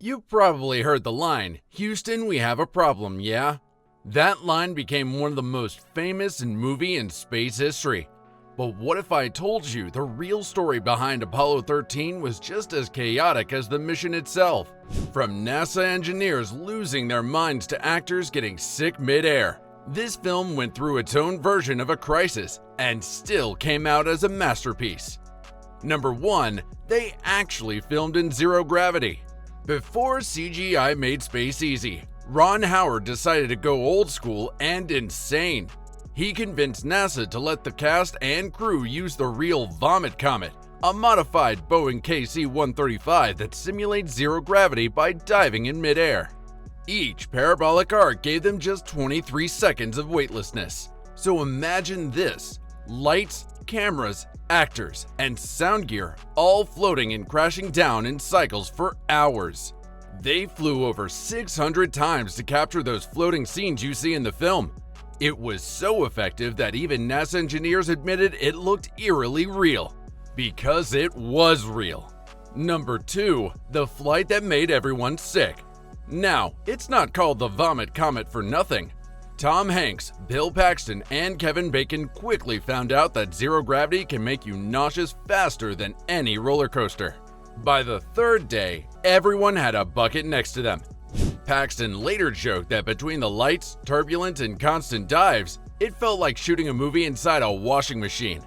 You've probably heard the line, "Houston, we have a problem, yeah?" That line became one of the most famous in movie and space history. But what if I told you the real story behind Apollo 13 was just as chaotic as the mission itself? From NASA engineers losing their minds to actors getting sick mid-air, this film went through its own version of a crisis and still came out as a masterpiece. Number 1. They actually filmed in zero gravity. Before CGI made space easy, Ron Howard decided to go old school and insane. He convinced NASA to let the cast and crew use the real Vomit Comet, a modified Boeing KC-135 that simulates zero gravity by diving in midair. Each parabolic arc gave them just 23 seconds of weightlessness. So imagine this: lights, cameras, actors, and sound gear all floating and crashing down in cycles for hours. They flew over 600 times to capture those floating scenes you see in the film. It was so effective that even NASA engineers admitted it looked eerily real. Because it was real. Number 2. The flight that made everyone sick. Now, it's not called the Vomit Comet for nothing. Tom Hanks, Bill Paxton, and Kevin Bacon quickly found out that zero gravity can make you nauseous faster than any roller coaster. By the third day, everyone had a bucket next to them. Paxton later joked that between the lights, turbulence, and constant dives, it felt like shooting a movie inside a washing machine.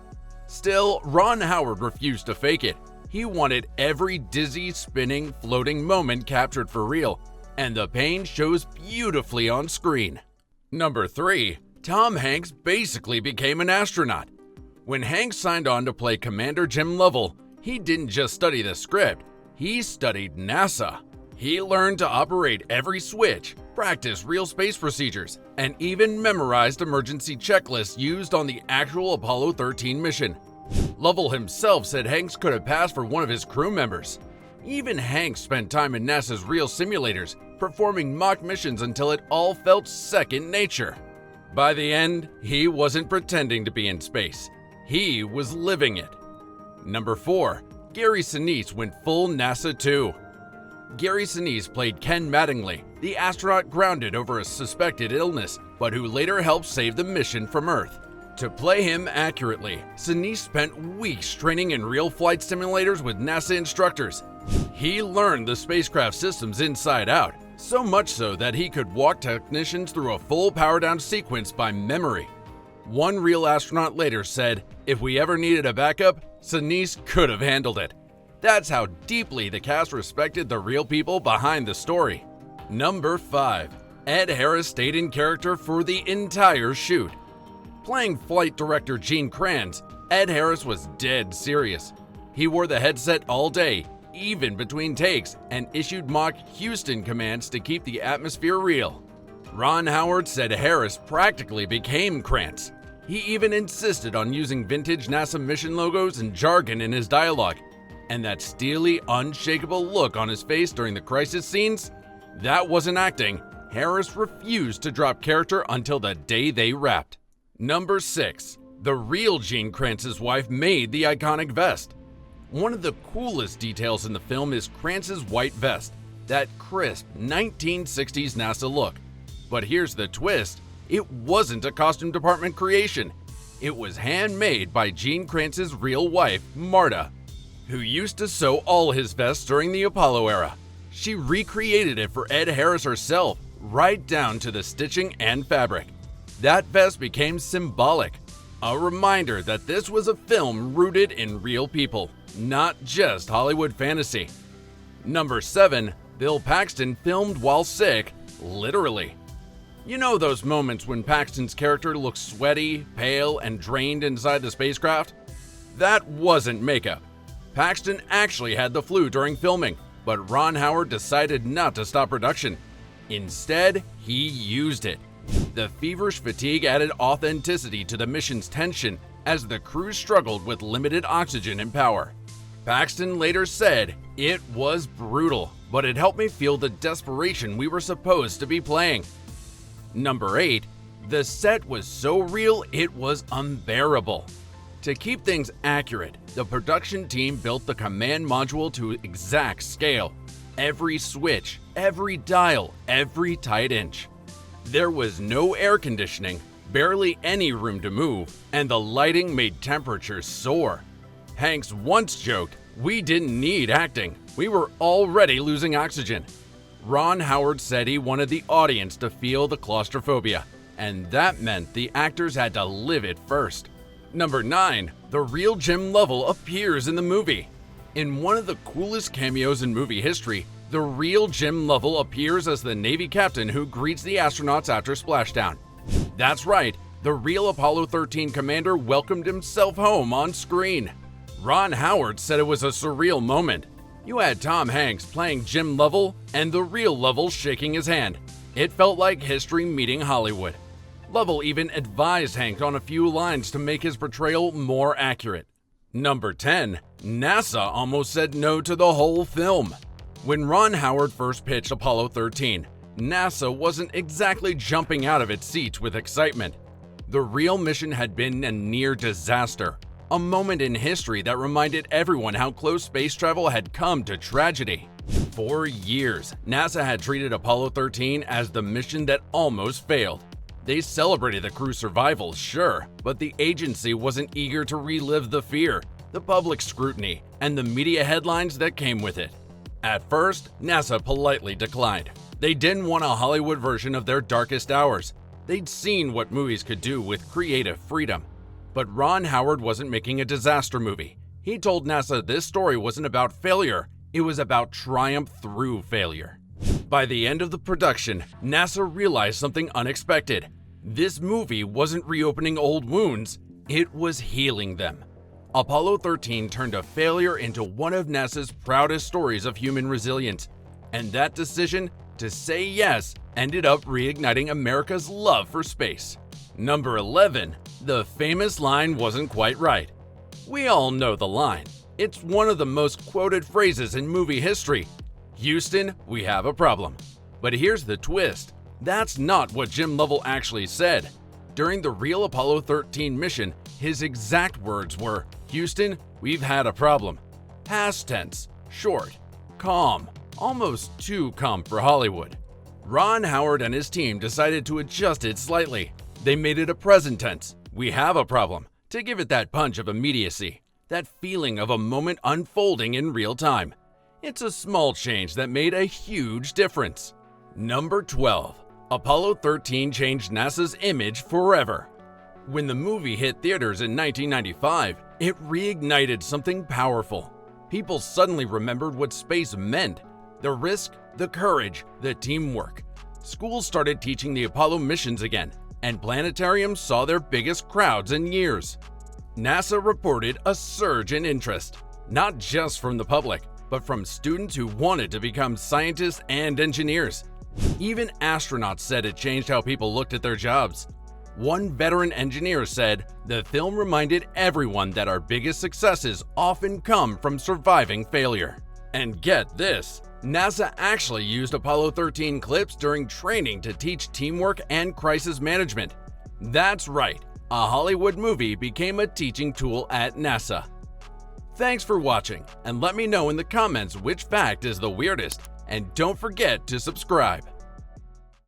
Still, Ron Howard refused to fake it. He wanted every dizzy, spinning, floating moment captured for real, and the pain shows beautifully on screen. Number 3. Tom Hanks basically became an astronaut. When Hanks signed on to play Commander Jim Lovell, he didn't just study the script, he studied NASA. He learned to operate every switch, practice real space procedures, and even memorized emergency checklists used on the actual Apollo 13 mission. Lovell himself said Hanks could have passed for one of his crew members. Even Hanks spent time in NASA's real simulators, performing mock missions until it all felt second nature. By the end, he wasn't pretending to be in space. He was living it. Number 4. Gary Sinise went full NASA too. Gary Sinise played Ken Mattingly, the astronaut grounded over a suspected illness, but who later helped save the mission from Earth. To play him accurately, Sinise spent weeks training in real flight simulators with NASA instructors. He learned the spacecraft systems inside out, so much so that he could walk technicians through a full power-down sequence by memory. One real astronaut later said, "If we ever needed a backup, Sinise could have handled it." That's how deeply the cast respected the real people behind the story. Number 5. Ed Harris stayed in character for the entire shoot. Playing flight director Gene Kranz, Ed Harris was dead serious. He wore the headset all day, even between takes, and issued mock Houston commands to keep the atmosphere real. Ron Howard said Harris practically became Kranz. He even insisted on using vintage NASA mission logos and jargon in his dialogue. And that steely, unshakable look on his face during the crisis scenes? That wasn't acting. Harris refused to drop character until the day they wrapped. Number 6. The real Gene Kranz's wife made the iconic vest. One of the coolest details in the film is Kranz's white vest, that crisp 1960s NASA look. But here's the twist: it wasn't a costume department creation. It was handmade by Gene Kranz's real wife, Marta, who used to sew all his vests during the Apollo era. She recreated it for Ed Harris herself, right down to the stitching and fabric. That vest became symbolic, a reminder that this was a film rooted in real people, not just Hollywood fantasy. Number 7. Bill Paxton filmed while sick, literally. You know those moments when Paxton's character looks sweaty, pale, and drained inside the spacecraft? That wasn't makeup. Paxton actually had the flu during filming, but Ron Howard decided not to stop production. Instead, he used it. The feverish fatigue added authenticity to the mission's tension as the crew struggled with limited oxygen and power. Paxton later said, "It was brutal, but it helped me feel the desperation we were supposed to be playing." Number 8. The set was so real it was unbearable. To keep things accurate, the production team built the command module to exact scale. Every switch, every dial, every tight inch. There was no air conditioning, barely any room to move, and the lighting made temperatures soar. Hanks once joked, "We didn't need acting, we were already losing oxygen." Ron Howard said he wanted the audience to feel the claustrophobia, and that meant the actors had to live it first. Number 9. The real Jim Lovell appears in the movie. In one of the coolest cameos in movie history, the real Jim Lovell appears as the Navy captain who greets the astronauts after splashdown. That's right, the real Apollo 13 commander welcomed himself home on screen. Ron Howard said it was a surreal moment. You had Tom Hanks playing Jim Lovell and the real Lovell shaking his hand. It felt like history meeting Hollywood. Lovell even advised Hanks on a few lines to make his portrayal more accurate. Number 10. NASA almost said no to the whole film. When Ron Howard first pitched Apollo 13, NASA wasn't exactly jumping out of its seats with excitement. The real mission had been a near disaster, a moment in history that reminded everyone how close space travel had come to tragedy. For years, NASA had treated Apollo 13 as the mission that almost failed. They celebrated the crew's survival, sure, but the agency wasn't eager to relive the fear, the public scrutiny, and the media headlines that came with it. At first, NASA politely declined. They didn't want a Hollywood version of their darkest hours. They'd seen what movies could do with creative freedom. But Ron Howard wasn't making a disaster movie. He told NASA this story wasn't about failure, it was about triumph through failure. By the end of the production, NASA realized something unexpected. This movie wasn't reopening old wounds, it was healing them. Apollo 13 turned a failure into one of NASA's proudest stories of human resilience, and that decision to say yes ended up reigniting America's love for space. Number 11. The famous line wasn't quite right. We all know the line. It's one of the most quoted phrases in movie history. Houston, we have a problem. But here's the twist. That's not what Jim Lovell actually said. During the real Apollo 13 mission, his exact words were, "Houston, we've had a problem." Past tense, short, calm, almost too calm for Hollywood. Ron Howard and his team decided to adjust it slightly. They made it a present tense, "We have a problem," to give it that punch of immediacy, that feeling of a moment unfolding in real time. It's a small change that made a huge difference. Number 12. Apollo 13 changed NASA's image forever. When the movie hit theaters in 1995, it reignited something powerful. People suddenly remembered what space meant: the risk, the courage, the teamwork. Schools started teaching the Apollo missions again, and planetariums saw their biggest crowds in years. NASA reported a surge in interest, not just from the public, but from students who wanted to become scientists and engineers. Even astronauts said it changed how people looked at their jobs. One veteran engineer said, "The film reminded everyone that our biggest successes often come from surviving failure." And get this, NASA actually used Apollo 13 clips during training to teach teamwork and crisis management. That's right, a Hollywood movie became a teaching tool at NASA. Thanks for watching, and let me know in the comments which fact is the weirdest. And don't forget to subscribe.